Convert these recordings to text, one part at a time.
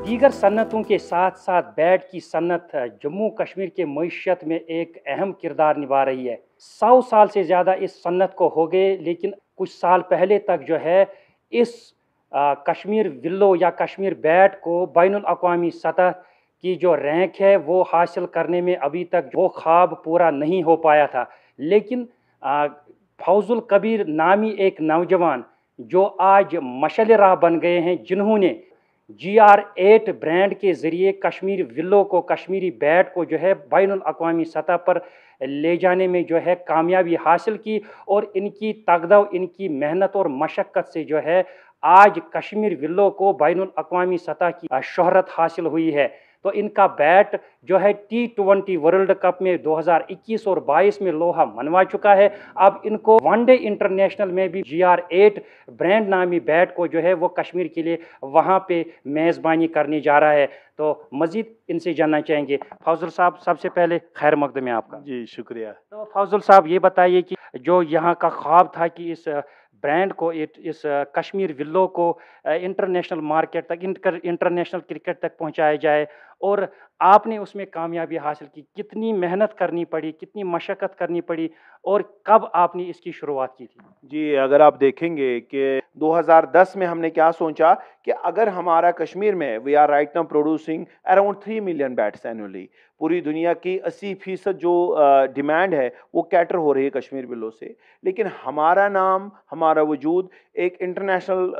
दीगर सन्नतों के साथ साथ बैट की सन्नत जम्मू कश्मीर के मईशत में एक अहम किरदार निभा रही है। 100 साल से ज़्यादा इस सन्नत को हो गए, लेकिन कुछ साल पहले तक जो है इस कश्मीर विल्लो या कश्मीर बैट को बैनुल अक़वामी सतह की जो रैंक है वो हासिल करने में अभी तक वो ख्वाब पूरा नहीं हो पाया था। लेकिन फौजुल कबीर नामी एक नौजवान जो आज मशाल राह बन गए हैं, जिन्होंने GR8 ब्रांड के ज़रिए कश्मीर विल्लो को, कश्मीरी बैट को जो है बैनुल अक़वामी सतह पर ले जाने में जो है कामयाबी हासिल की, और इनकी तगदव, इनकी मेहनत और मशक्क़त से जो है आज कश्मीर विल्लो को बैनुल अक़वामी सतह की शोहरत हासिल हुई है। तो इनका बैट जो है T20 वर्ल्ड कप में 2021 और 22 में लोहा मनवा चुका है। अब इनको वनडे इंटरनेशनल में भी GR8 ब्रांड नामी बैट को जो है वो कश्मीर के लिए वहाँ पे मेज़बानी करने जा रहा है। तो मज़ीद इनसे जानना चाहेंगे। फौजुल साहब, सबसे पहले खैर मकदम है आपका। जी शुक्रिया। तो फौजुल साहब, ये बताइए कि जो यहाँ का ख्वाब था कि इस ब्रांड को, इस कश्मीर विल्लो को इंटरनेशनल मार्केट तक, इंटरनेशनल क्रिकेट तक पहुँचाया जाए, और आपने उसमें कामयाबी हासिल की, कितनी मेहनत करनी पड़ी, कितनी मशक्क़त करनी पड़ी, और कब आपने इसकी शुरुआत की थी? जी, अगर आप देखेंगे कि 2010 में हमने क्या सोचा कि अगर हमारा कश्मीर में we are right now producing around 3 million bats annually, पूरी दुनिया की 80% जो डिमांड है वो कैटर हो रही है कश्मीर विल्लो से, लेकिन हमारा नाम, हमारा वजूद एक इंटरनेशनल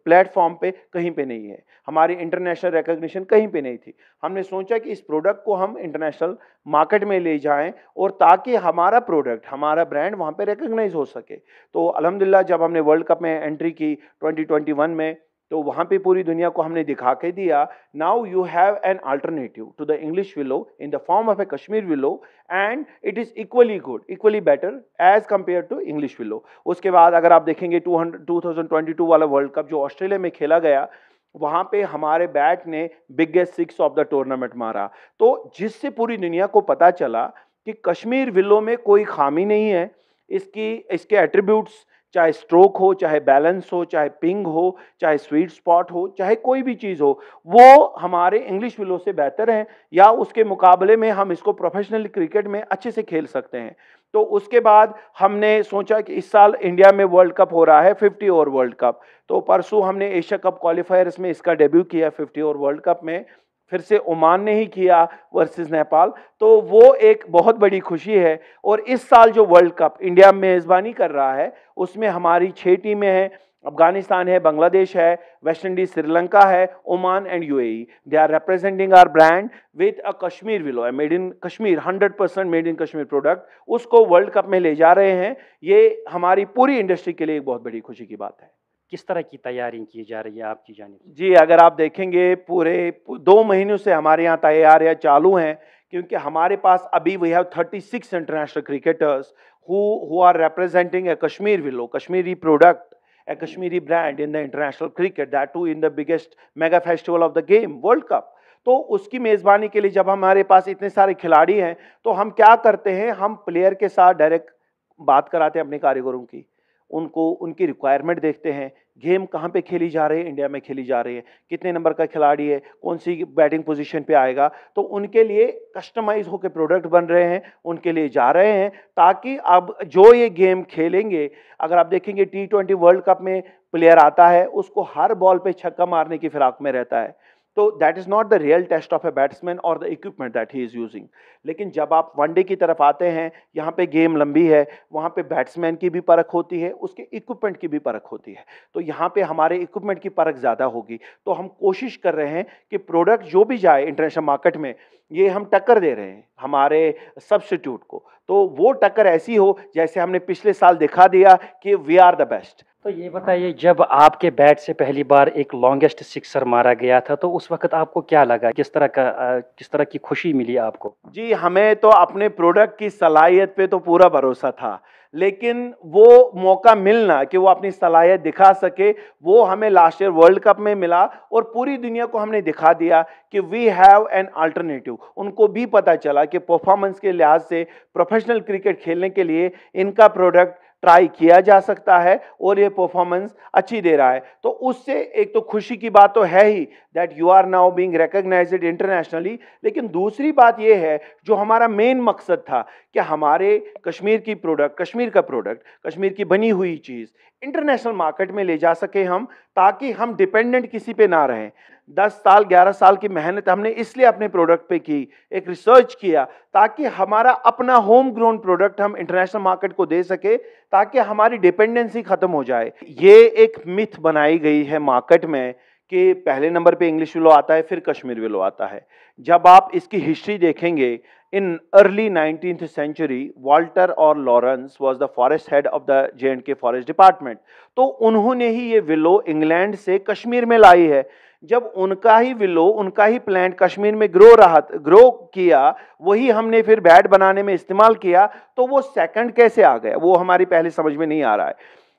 प्लेटफॉर्म पे कहीं पे नहीं है, हमारी इंटरनेशनल रिकॉग्निशन कहीं पे नहीं थी। हमने सोचा कि इस प्रोडक्ट को हम इंटरनेशनल मार्केट में ले जाएं, और ताकि हमारा प्रोडक्ट, हमारा ब्रांड वहाँ पे रिकॉग्नाइज हो सके। तो अल्हम्दुलिल्लाह जब हमने वर्ल्ड कप में एंट्री की 2021 में, तो वहाँ पे पूरी दुनिया को हमने दिखा के दिया, now you have an alternative to the English willow in the form of a Kashmir willow, and it is equally good, equally better as compare to English willow. उसके बाद अगर आप देखेंगे 2022 वाला वर्ल्ड कप जो ऑस्ट्रेलिया में खेला गया, वहाँ पे हमारे बैट ने बिगेस्ट 6 ऑफ द टूर्नामेंट मारा, तो जिससे पूरी दुनिया को पता चला कि कश्मीर विल्लो में कोई खामी नहीं है। इसके एट्रीब्यूट्स, चाहे स्ट्रोक हो, चाहे बैलेंस हो, चाहे पिंग हो, चाहे स्वीट स्पॉट हो, चाहे कोई भी चीज़ हो, वो हमारे इंग्लिश विल्लो से बेहतर हैं, या उसके मुकाबले में हम इसको प्रोफेशनल क्रिकेट में अच्छे से खेल सकते हैं। तो उसके बाद हमने सोचा कि इस साल इंडिया में वर्ल्ड कप हो रहा है, 50 ओवर वर्ल्ड कप, तो परसों हमने एशिया कप क्वालिफायर्स में इसका डेब्यू किया 50 ओवर वर्ल्ड कप में, फिर से ओमान ने ही किया वर्सेस नेपाल, तो वो एक बहुत बड़ी खुशी है। और इस साल जो वर्ल्ड कप इंडिया मेज़बानी कर रहा है, उसमें हमारी 6 टीमें हैं, अफगानिस्तान है, बांग्लादेश है, वेस्ट इंडीज, श्रीलंका है, Oman and UAE। They are representing our brand with a Kashmir willow, made in Kashmir, 100% made in Kashmir product, उसको वर्ल्ड कप में ले जा रहे हैं। ये हमारी पूरी इंडस्ट्री के लिए एक बहुत बड़ी खुशी की बात है। किस तरह की तैयारी की जा रही है आपकी जानिब से? जी, अगर आप देखेंगे पूरे 2 महीनों से हमारे यहाँ तैयारियाँ चालू हैं, क्योंकि हमारे पास अभी we have 36 international cricketers who are representing a Kashmir willow, Kashmiri product, a Kashmiri brand in the international cricket, that too in the biggest mega festival of the game, World Cup। तो उसकी मेज़बानी के लिए जब हमारे पास इतने सारे खिलाड़ी हैं, तो हम क्या करते हैं, हम प्लेयर के साथ डायरेक्ट बात कराते हैं अपने कारीगरों की, उनको उनकी रिक्वायरमेंट देखते हैं, गेम कहाँ पे खेली जा रही है, इंडिया में खेली जा रही है, कितने नंबर का खिलाड़ी है, कौन सी बैटिंग पोजीशन पे आएगा, तो उनके लिए कस्टमाइज होकर प्रोडक्ट बन रहे हैं, उनके लिए जा रहे हैं, ताकि अब जो ये गेम खेलेंगे, अगर आप देखेंगे T20 वर्ल्ड कप में प्लेयर आता है, उसको हर बॉल पे छक्का मारने की फिराक में रहता है, तो that is not the real test of a batsman और the equipment that he is using. लेकिन जब आप वनडे की तरफ आते हैं, यहाँ पे गेम लंबी है, वहाँ पे बैट्समैन की भी परख होती है, उसके इक्विपमेंट की भी परख होती है, तो यहाँ पे हमारे इक्विपमेंट की परख ज़्यादा होगी। तो हम कोशिश कर रहे हैं कि प्रोडक्ट जो भी जाए इंटरनेशनल मार्केट में, ये हम टक्कर दे रहे हैं हमारे सब्स्टिट्यूट को, तो वो टक्कर ऐसी हो जैसे हमने पिछले साल दिखा दिया कि वी आर द बेस्ट। तो ये बताइए, जब आपके बैट से पहली बार एक लॉन्गेस्ट सिक्सर मारा गया था, तो उस वक्त आपको क्या लगा, किस तरह की खुशी मिली आपको? जी, हमें तो अपने प्रोडक्ट की सलाहियत पे तो पूरा भरोसा था, लेकिन वो मौका मिलना कि वो अपनी सलाहियत दिखा सके, वो हमें लास्ट ईयर वर्ल्ड कप में मिला, और पूरी दुनिया को हमने दिखा दिया कि वी हैव एन अल्टरनेटिव। उनको भी पता चला कि परफॉर्मेंस के लिहाज से प्रोफेशनल क्रिकेट खेलने के लिए इनका प्रोडक्ट ट्राई किया जा सकता है और ये परफॉर्मेंस अच्छी दे रहा है। तो उससे एक तो खुशी की बात तो है ही that you are now being recognized internationally, लेकिन दूसरी बात ये है जो हमारा मेन मकसद था कि हमारे कश्मीर की प्रोडक्ट, कश्मीर का प्रोडक्ट, कश्मीर की बनी हुई चीज़ इंटरनेशनल मार्केट में ले जा सके हम, ताकि हम डिपेंडेंट किसी पे ना रहें। 10 साल 11 साल की मेहनत हमने इसलिए अपने प्रोडक्ट पे की, एक रिसर्च किया ताकि हमारा अपना होम ग्रोन प्रोडक्ट हम इंटरनेशनल मार्केट को दे सके, ताकि हमारी डिपेंडेंसी खत्म हो जाए। ये एक मिथ बनाई गई है मार्केट में कि पहले नंबर पे इंग्लिश विलो आता है फिर कश्मीर विलो आता है। जब आप इसकी हिस्ट्री देखेंगे, in early 19th century Walter और Lawrence was the forest head of the J&K forest department. तो उन्होंने ही ये विलो इंग्लैंड से कश्मीर में लाई है। जब उनका ही विलो, उनका ही प्लांट कश्मीर में ग्रो किया, वही हमने फिर बैट बनाने में इस्तेमाल किया, तो वो सेकंड कैसे आ गया वो हमारी पहले समझ में नहीं आ रहा है।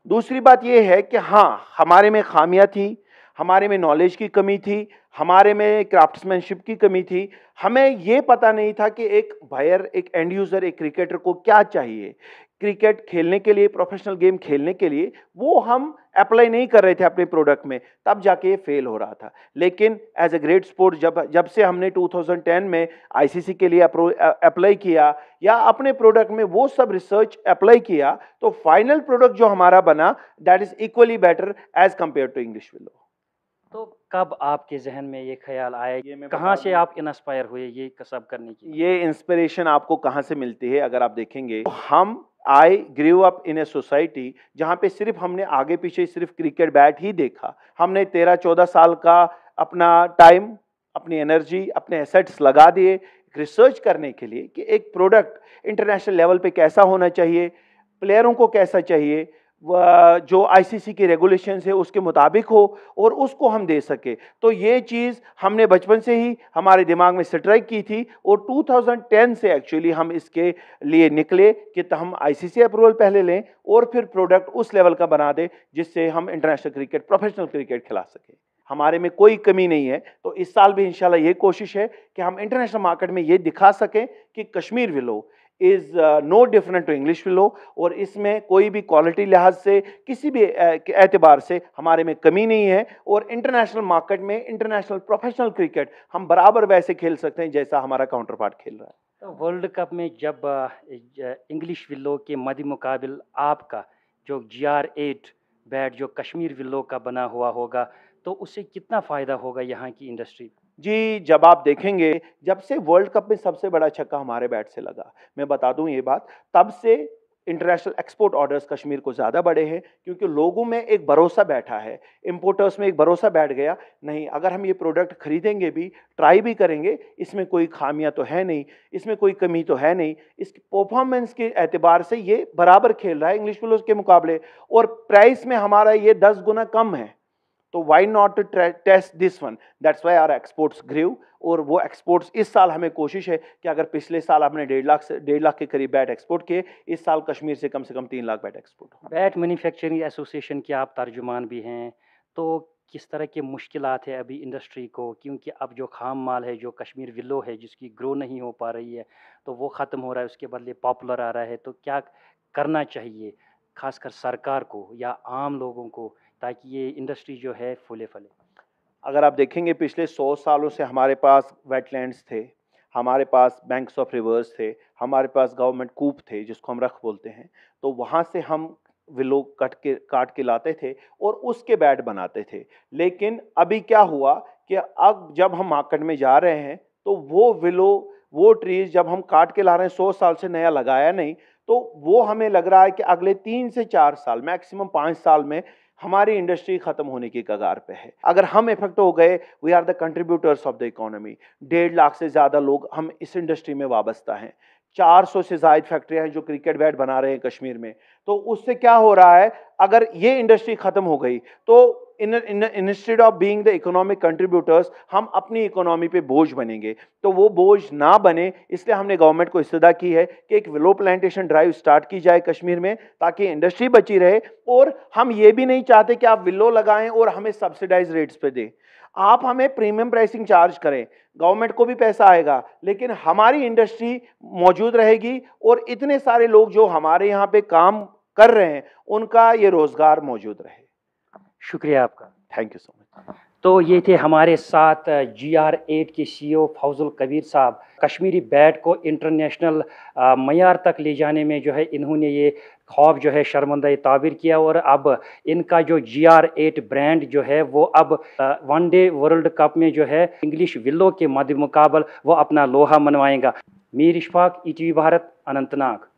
दूसरी बात ये है कि हाँ, हमारे में खामियां थी, हमारे में नॉलेज की कमी थी, हमारे में क्राफ्ट्समैनशिप की कमी थी। हमें ये पता नहीं था कि एक बायर, एक एंड यूजर, एक क्रिकेटर को क्या चाहिए क्रिकेट खेलने के लिए, प्रोफेशनल गेम खेलने के लिए, वो हम अप्लाई नहीं कर रहे थे अपने प्रोडक्ट में, तब जाके ये फेल हो रहा था। लेकिन एज ए ग्रेट स्पोर्ट जब से हमने 2010 में आईसीसी के लिए अप्लाई किया या अपने प्रोडक्ट में वो सब रिसर्च अप्लाई किया, तो फाइनल प्रोडक्ट जो हमारा बना that is equally better as compare to English willow. तो कब आपके जहन में ये ख्याल आया, कहाँ से आप इंस्पायर हुए ये सब करने की? ये इंस्पिरेशन आपको कहाँ से मिलती है? अगर आप देखेंगे तो आई grew up in a society जहाँ पे सिर्फ हमने आगे पीछे सिर्फ क्रिकेट बैट ही देखा। हमने 13-14 साल का अपना टाइम, अपनी एनर्जी, अपने एसेट्स लगा दिए रिसर्च करने के लिए कि एक प्रोडक्ट इंटरनेशनल लेवल पे कैसा होना चाहिए, प्लेयरों को कैसा चाहिए, जो आईसीसी की रेगुलेशंस है उसके मुताबिक हो और उसको हम दे सके। तो ये चीज़ हमने बचपन से ही हमारे दिमाग में स्ट्राइक की थी और 2010 से एक्चुअली हम इसके लिए निकले कि हम आईसीसी अप्रूवल पहले लें और फिर प्रोडक्ट उस लेवल का बना दें जिससे हम इंटरनेशनल क्रिकेट, प्रोफेशनल क्रिकेट खिला सकें। हमारे में कोई कमी नहीं है। तो इस साल भी इंशाल्लाह ये कोशिश है कि हम इंटरनेशनल मार्केट में ये दिखा सकें कि Kashmir willow is no different to English willow, और इसमें कोई भी क्वालिटी लिहाज से, किसी भी एतबार से हमारे में कमी नहीं है। और इंटरनेशनल मार्केट में इंटरनेशनल प्रोफेशनल क्रिकेट हम बराबर वैसे खेल सकते हैं जैसा हमारा काउंटर पार्ट खेल रहा है। तो वर्ल्ड कप में जब इंग्लिश विलो के मद्दे मुकाबिल आपका जो GR8 बैट जो कश्मीर विलो का बना हुआ होगा, तो उससे कितना फ़ायदा होगा यहाँ की इंडस्ट्री? जी, जब आप देखेंगे, जब से वर्ल्ड कप में सबसे बड़ा छक्का हमारे बैट से लगा, मैं बता दूं ये बात, तब से इंटरनेशनल एक्सपोर्ट ऑर्डर्स कश्मीर को ज़्यादा बढ़े हैं, क्योंकि लोगों में एक भरोसा बैठा है, इंपोर्टर्स में एक भरोसा बैठ गया। नहीं, अगर हम ये प्रोडक्ट खरीदेंगे भी, ट्राई भी करेंगे, इसमें कोई खामियां तो है नहीं, इसमें कोई कमी तो है नहीं, इसकी परफॉर्मेंस के एतबार से ये बराबर खेल रहा है इंग्लिश विलोज के मुकाबले, और प्राइस में हमारा ये 10 गुना कम है। तो why not test this one, that's why our exports grew. और वो एक्सपोर्ट्स इस साल हमें कोशिश है कि अगर पिछले साल हमने 1.5 लाख के करीब बैट एक्सपोर्ट किए, इस साल कश्मीर से कम 3 लाख बैट एक्सपोर्ट हो। बैट मैन्युफैक्चरिंग एसोसिएशन के आप तर्जुमान भी हैं, तो किस तरह की मुश्किलात है अभी इंडस्ट्री को? क्योंकि अब जो खाम माल है, जो कश्मीर विलो है, जिसकी ग्रो नहीं हो पा रही है, तो वो ख़त्म हो रहा है, उसके बदले पॉपुलर आ रहा है। तो क्या करना चाहिए खासकर सरकार को या आम लोगों को, ताकि ये इंडस्ट्री जो है फूले फले? अगर आप देखेंगे पिछले 100 सालों से हमारे पास वेटलैंड्स थे, हमारे पास बैंक्स ऑफ रिवर्स थे, हमारे पास गवर्नमेंट कूप थे जिसको हम रख बोलते हैं, तो वहाँ से हम विलो काट के लाते थे और उसके बैट बनाते थे। लेकिन अभी क्या हुआ कि अब जब हम मार्केट में जा रहे हैं तो वो विलो, वो ट्रीज जब हम काट के ला रहे हैं, 100 साल से नया लगाया नहीं, तो वो हमें लग रहा है कि अगले 3 से 4 साल, मैक्सिमम 5 साल में हमारी इंडस्ट्री खत्म होने की कगार पे है। अगर हम इफेक्ट हो गए, we are the contributors of the economy. 1.5 lakh से ज़्यादा लोग हम इस इंडस्ट्री में वाबस्ता हैं। 400 से ज़ायद फैक्ट्रियाँ हैं जो क्रिकेट बैट बना रहे हैं कश्मीर में। तो उससे क्या हो रहा है, अगर ये इंडस्ट्री ख़त्म हो गई तो instead of being the economic contributors, हम अपनी इकोनॉमी पे बोझ बनेंगे। तो वो बोझ ना बने, इसलिए हमने गवर्नमेंट को इस्तदा की है कि एक विलो प्लांटेशन ड्राइव स्टार्ट की जाए कश्मीर में, ताकि इंडस्ट्री बची रहे। और हम ये भी नहीं चाहते कि आप विलो लगाएं और हमें सब्सिडाइज रेट्स पे दें। आप हमें प्रीमियम प्राइसिंग चार्ज करें, गवर्नमेंट को भी पैसा आएगा, लेकिन हमारी इंडस्ट्री मौजूद रहेगी और इतने सारे लोग जो हमारे यहाँ पे काम कर रहे हैं उनका ये रोजगार मौजूद रहे। शुक्रिया आपका। Thank you so much. तो ये थे हमारे साथ GR8 के CEO फौजुल कबीर साहब। कश्मीरी बैट को इंटरनेशनल मयार तक ले जाने में जो है इन्होंने ये ख्वाब जो है शर्मंदा ताबीर किया, और अब इनका जो GR8 ब्रांड जो है वो अब वनडे वर्ल्ड कप में जो है इंग्लिश विल्लो के मद्दे मुकाबल वो अपना लोहा मनवाएगा। मीर इशफाक, ETV भारत, अनंतनाग।